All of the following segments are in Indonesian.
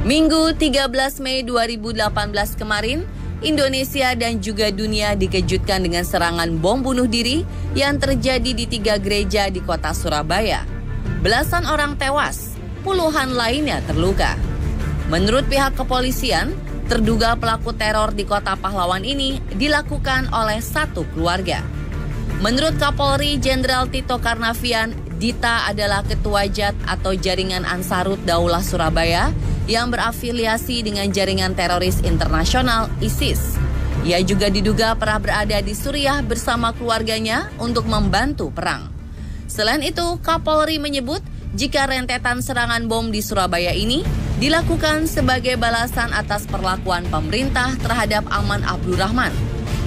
Minggu 13 Mei 2018 kemarin, Indonesia dan juga dunia dikejutkan dengan serangan bom bunuh diri yang terjadi di 3 gereja di kota Surabaya. Belasan orang tewas, puluhan lainnya terluka. Menurut pihak kepolisian, terduga pelaku teror di kota pahlawan ini dilakukan oleh satu keluarga. Menurut Kapolri Jenderal Tito Karnavian, Dita adalah ketua JAT atau Jaringan Ansarut Daulah Surabaya yang berafiliasi dengan jaringan teroris internasional ISIS. Ia juga diduga pernah berada di Suriah bersama keluarganya untuk membantu perang. Selain itu, Kapolri menyebut jika rentetan serangan bom di Surabaya ini dilakukan sebagai balasan atas perlakuan pemerintah terhadap Aman Abdurrahman.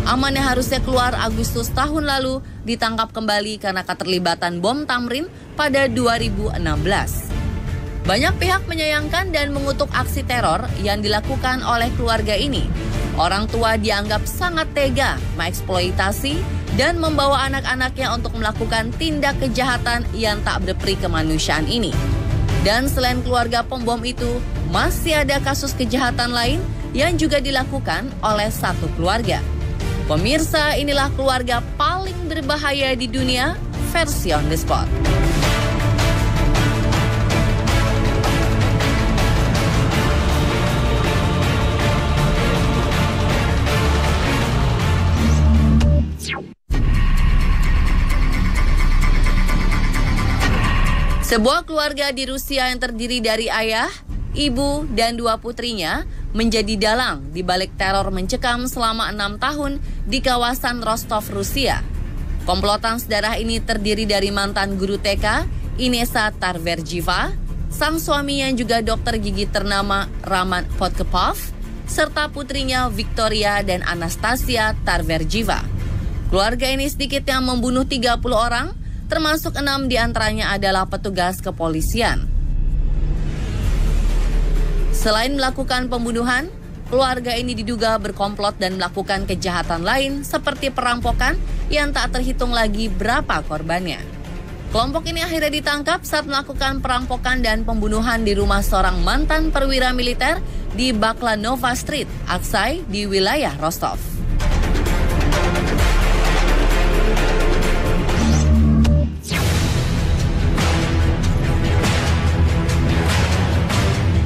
Aman yang harusnya keluar Agustus tahun lalu ditangkap kembali karena keterlibatan bom Tamrin pada 2016. Banyak pihak menyayangkan dan mengutuk aksi teror yang dilakukan oleh keluarga ini. Orang tua dianggap sangat tega, mengeksploitasi, dan membawa anak-anaknya untuk melakukan tindak kejahatan yang tak berperi kemanusiaan ini. Dan selain keluarga pembom itu, masih ada kasus kejahatan lain yang juga dilakukan oleh satu keluarga. Pemirsa, inilah keluarga paling berbahaya di dunia, versi On The Spot. Sebuah keluarga di Rusia yang terdiri dari ayah, ibu, dan 2 putrinya menjadi dalang di balik teror mencekam selama 6 tahun di kawasan Rostov, Rusia. Komplotan sedarah ini terdiri dari mantan guru TK, Inesa Tarverjiva, sang suami yang juga dokter gigi ternama Raman Podkapov, serta putrinya Victoria dan Anastasia Tarverjiva. Keluarga ini sedikitnya membunuh 30 orang, termasuk 6 diantaranya adalah petugas kepolisian. Selain melakukan pembunuhan, keluarga ini diduga berkomplot dan melakukan kejahatan lain seperti perampokan yang tak terhitung lagi berapa korbannya. Kelompok ini akhirnya ditangkap saat melakukan perampokan dan pembunuhan di rumah seorang mantan perwira militer di Baklanova Street, Aksai di wilayah Rostov.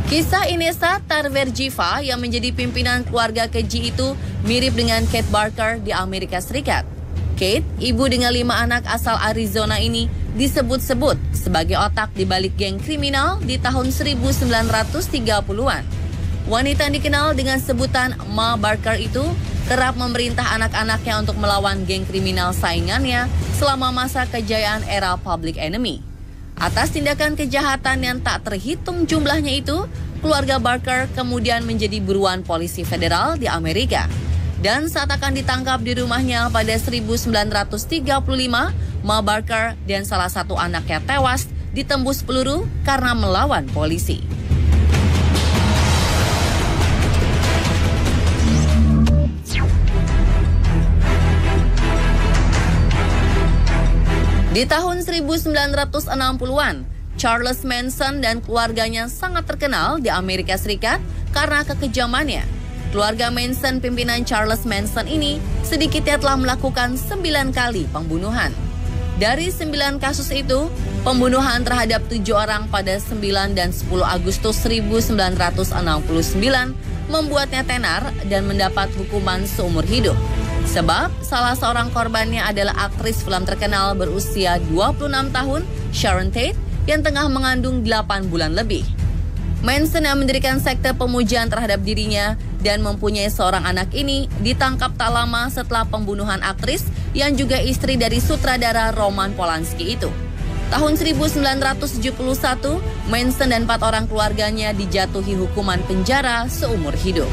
Kisah Inesa Tarverjiva yang menjadi pimpinan keluarga keji itu mirip dengan Kate Barker di Amerika Serikat. Kate, ibu dengan 5 anak asal Arizona ini, disebut-sebut sebagai otak di balik geng kriminal di tahun 1930-an. Wanita yang dikenal dengan sebutan Ma Barker itu kerap memerintah anak-anaknya untuk melawan geng kriminal saingannya selama masa kejayaan era Public Enemy. Atas tindakan kejahatan yang tak terhitung jumlahnya itu, keluarga Barker kemudian menjadi buruan polisi federal di Amerika. Dan saat akan ditangkap di rumahnya pada 1935, Ma Barker dan salah satu anaknya tewas ditembus peluru karena melawan polisi. Di tahun 1960-an, Charles Manson dan keluarganya sangat terkenal di Amerika Serikat karena kekejamannya. Keluarga Manson pimpinan Charles Manson ini sedikitnya telah melakukan 9 kali pembunuhan. Dari 9 kasus itu, pembunuhan terhadap 7 orang pada 9 dan 10 Agustus 1969 membuatnya tenar dan mendapat hukuman seumur hidup. Sebab salah seorang korbannya adalah aktris film terkenal berusia 26 tahun, Sharon Tate, yang tengah mengandung 8 bulan lebih. Manson yang mendirikan sekte pemujaan terhadap dirinya dan mempunyai seorang anak ini ditangkap tak lama setelah pembunuhan aktris yang juga istri dari sutradara Roman Polanski itu. Tahun 1971, Manson dan 4 orang keluarganya dijatuhi hukuman penjara seumur hidup.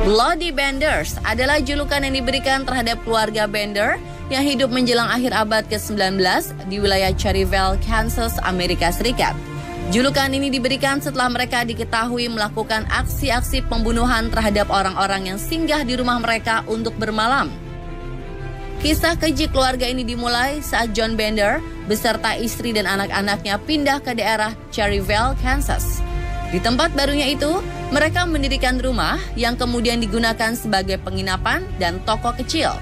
Bloody Benders adalah julukan yang diberikan terhadap keluarga Bender yang hidup menjelang akhir abad ke-19 di wilayah Cherryville, Kansas, Amerika Serikat. Julukan ini diberikan setelah mereka diketahui melakukan aksi-aksi pembunuhan terhadap orang-orang yang singgah di rumah mereka untuk bermalam. Kisah keji keluarga ini dimulai saat John Bender beserta istri dan anak-anaknya pindah ke daerah Cherryvale, Kansas. Di tempat barunya itu, mereka mendirikan rumah yang kemudian digunakan sebagai penginapan dan toko kecil.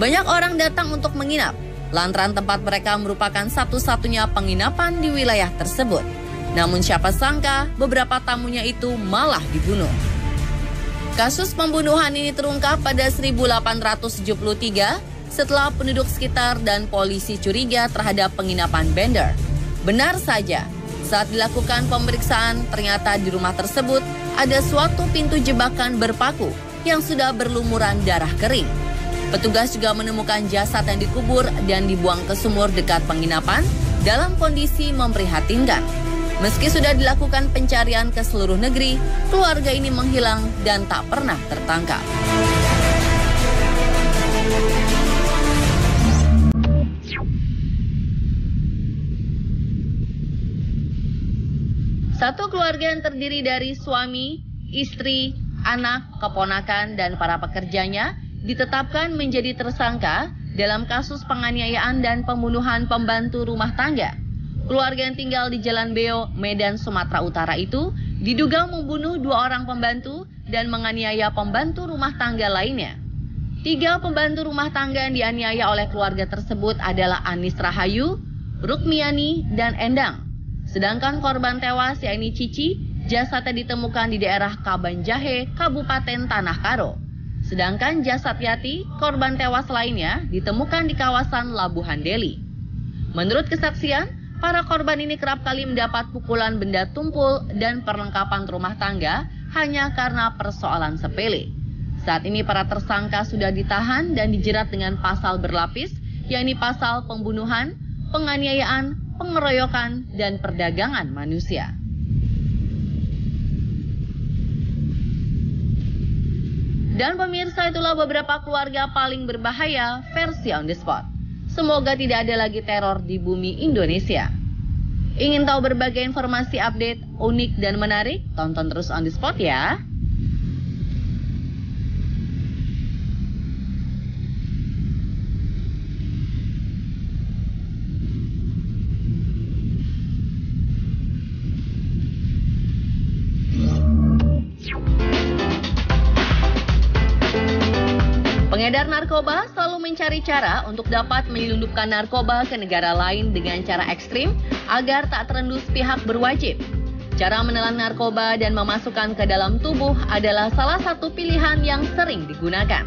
Banyak orang datang untuk menginap, lantaran tempat mereka merupakan satu-satunya penginapan di wilayah tersebut. Namun siapa sangka beberapa tamunya itu malah dibunuh. Kasus pembunuhan ini terungkap pada 1873 setelah penduduk sekitar dan polisi curiga terhadap penginapan Bender. Benar saja, saat dilakukan pemeriksaan ternyata di rumah tersebut ada suatu pintu jebakan berpaku yang sudah berlumuran darah kering. Petugas juga menemukan jasad yang dikubur dan dibuang ke sumur dekat penginapan dalam kondisi memprihatinkan. Meski sudah dilakukan pencarian ke seluruh negeri, keluarga ini menghilang dan tak pernah tertangkap. Satu keluarga yang terdiri dari suami, istri, anak, keponakan, dan para pekerjanya ditetapkan menjadi tersangka dalam kasus penganiayaan dan pembunuhan pembantu rumah tangga. Keluarga yang tinggal di Jalan Beo, Medan, Sumatera Utara itu diduga membunuh 2 orang pembantu dan menganiaya pembantu rumah tangga lainnya. 3 pembantu rumah tangga yang dianiaya oleh keluarga tersebut adalah Anis Rahayu, Rukmiani, dan Endang. Sedangkan korban tewas yakni Cici, jasadnya ditemukan di daerah Kabanjahe, Kabupaten Tanah Karo. Sedangkan jasad Yati, korban tewas lainnya, ditemukan di kawasan Labuhan Deli. Menurut kesaksian, para korban ini kerap kali mendapat pukulan benda tumpul dan perlengkapan rumah tangga hanya karena persoalan sepele. Saat ini para tersangka sudah ditahan dan dijerat dengan pasal berlapis, yakni pasal pembunuhan, penganiayaan, pengeroyokan, dan perdagangan manusia. Dan pemirsa, itulah beberapa keluarga paling berbahaya versi On The Spot. Semoga tidak ada lagi teror di bumi Indonesia. Ingin tahu berbagai informasi update, unik, dan menarik? Tonton terus On The Spot ya. Pengedar narkoba selalu mencari cara untuk dapat menyelundupkan narkoba ke negara lain dengan cara ekstrim agar tak terendus pihak berwajib. Cara menelan narkoba dan memasukkan ke dalam tubuh adalah salah satu pilihan yang sering digunakan.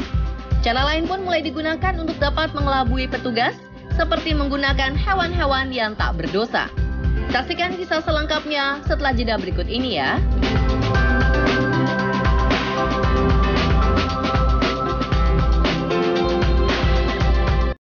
Cara lain pun mulai digunakan untuk dapat mengelabui petugas, seperti menggunakan hewan-hewan yang tak berdosa. Saksikan kisah selengkapnya setelah jeda berikut ini ya.